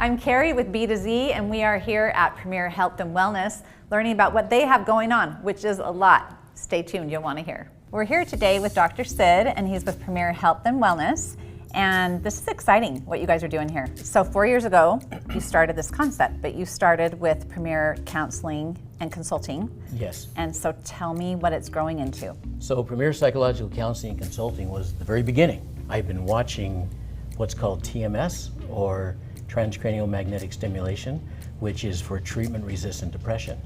I'm Carrie with B2Z, and we are here at Premier Health and Wellness learning about what they have going on, which is a lot. Stay tuned, you'll want to hear. We're here today with Dr. Sid, and he's with Premier Health and Wellness. And this is exciting, what you guys are doing here. So 4 years ago, you started this concept, but you started with Premier Counseling and Consulting. Yes. And so tell me what it's growing into. So Premier Psychological Counseling and Consulting was the very beginning. I've been watching what's called TMS, or transcranial magnetic stimulation, which is for treatment-resistant depression.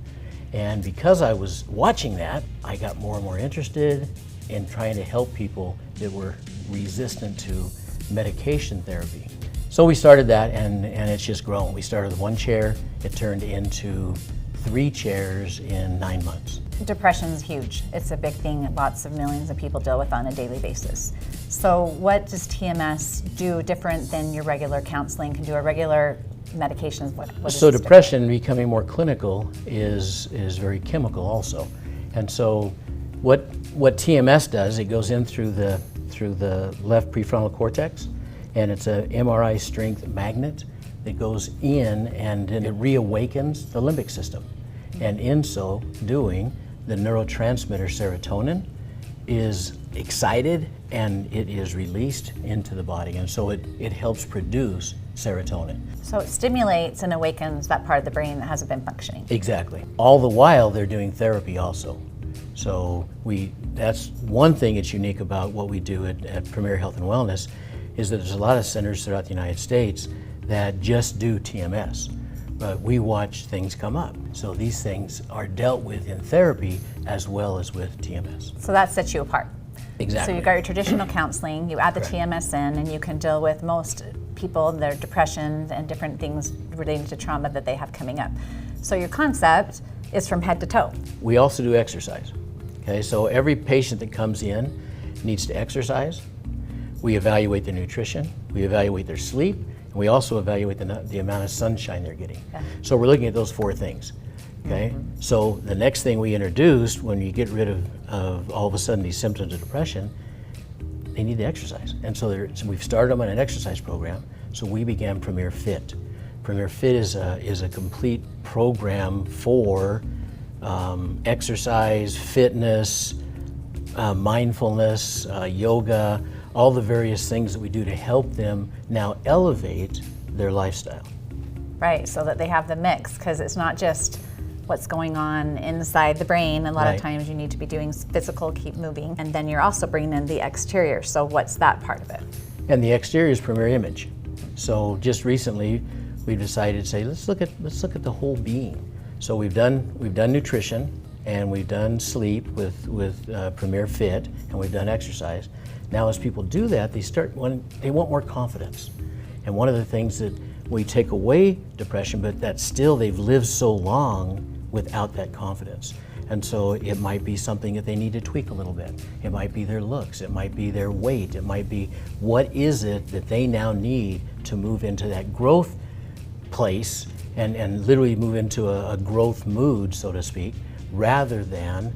And because I was watching that, I got more and more interested in trying to help people that were resistant to medication therapy. So we started that, and it's just grown. We started with 1 chair, it turned into 3 chairs in 9 months. Depression is huge. It's a big thing lots of millions of people deal with on a daily basis. So what does TMS do different than your regular counseling can do, or regular medications? What is so this depression becoming more clinical is very chemical also. And so what TMS does, it goes in through the left prefrontal cortex, and it's a MRI strength magnet that goes in, and then it reawakens the limbic system. And in so doing, the neurotransmitter serotonin is excited and it is released into the body, and so it helps produce serotonin. So it stimulates and awakens that part of the brain that hasn't been functioning. Exactly. All the while they're doing therapy also. So that's one thing that's unique about what we do at Premier Health and Wellness, is that there's a lot of centers throughout the United States that just do TMS, but we watch things come up. So these things are dealt with in therapy as well as with TMS. So that sets you apart. Exactly. So you've got your traditional counseling, you add the Correct. TMS in, and you can deal with most people, their depression and different things related to trauma that they have coming up. So your concept is from head to toe. We also do exercise. Okay, so every patient that comes in needs to exercise. We evaluate their nutrition, we evaluate their sleep, and we also evaluate the amount of sunshine they're getting. Yeah. So we're looking at those 4 things. Okay, so the next thing we introduced, when you get rid of all of a sudden these symptoms of depression, they need to exercise. And so we've started them on an exercise program. So we began Premier Fit. Premier Fit is a complete program for exercise, fitness, mindfulness, yoga, all the various things that we do to help them now elevate their lifestyle. Right, so that they have the mix, because it's not just what's going on inside the brain. A lot of times you need to be doing physical, keep moving, and then you're also bringing in the exterior. So what's that part of it? And the exterior is Premier Image. So just recently we've decided to say, let's look at the whole being. So we've done nutrition, and we've done sleep with Premier Fit, and we've done exercise. Now as people do that, they want more confidence. And one of the things that we take away depression, but that still they've lived so long without that confidence. And so it might be something that they need to tweak a little bit. It might be their looks, it might be their weight, it might be what is it that they now need to move into that growth place and literally move into a growth mood, so to speak, rather than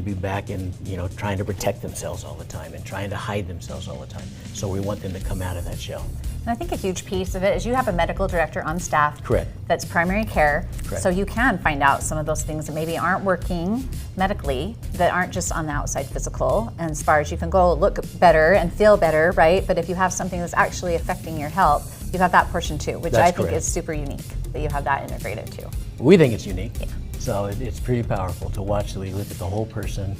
be back in, trying to protect themselves all the time and trying to hide themselves all the time. So we want them to come out of that shell. And I think a huge piece of it is you have a medical director on staff. Correct. That's primary care. Correct. So you can find out some of those things that maybe aren't working medically, that aren't just on the outside physical. And as far as you can go look better and feel better, right? But if you have something that's actually affecting your health, you have that portion too, which That's I think correct. is super unique, that you have that integrated too. We think it's unique. Yeah. So it's pretty powerful to watch that we look at the whole person.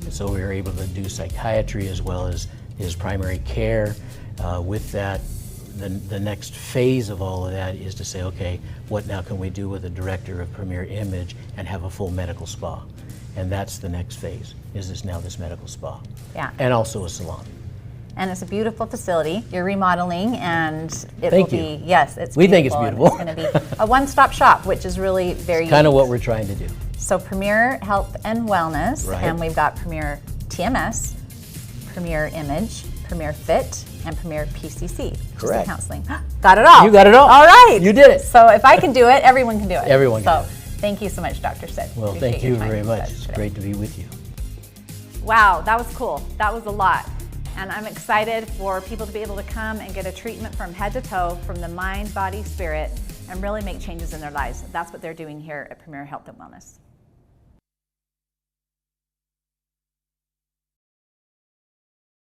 So we were able to do psychiatry as well as his primary care. With that, the next phase of all of that is to say, okay, what now can we do with the director of Premier Image and have a full medical spa? And that's the next phase, is this medical spa. Yeah. And also a salon. And it's a beautiful facility. You're remodeling, and it Thank will you. be, yes, it's We beautiful. think it's beautiful. And it's going to be a one-stop shop, which is really very Kind of unique. what we're trying to do. So Premier Health and Wellness, Right. and we've got Premier TMS, Premier Image, Premier Fit, and Premier PCC, which is the Correct. counseling. Got it all. You got it all. All right. You did it. So if I can do it, everyone can do it. Everyone can So do it. thank you so much, Dr. Sid. Well, Appreciate thank your you time very with much. us It's today. great to be with you. Wow, that was cool. That was a lot. And I'm excited for people to be able to come and get a treatment from head to toe, from the mind, body, spirit, and really make changes in their lives. That's what they're doing here at Premier Health and Wellness.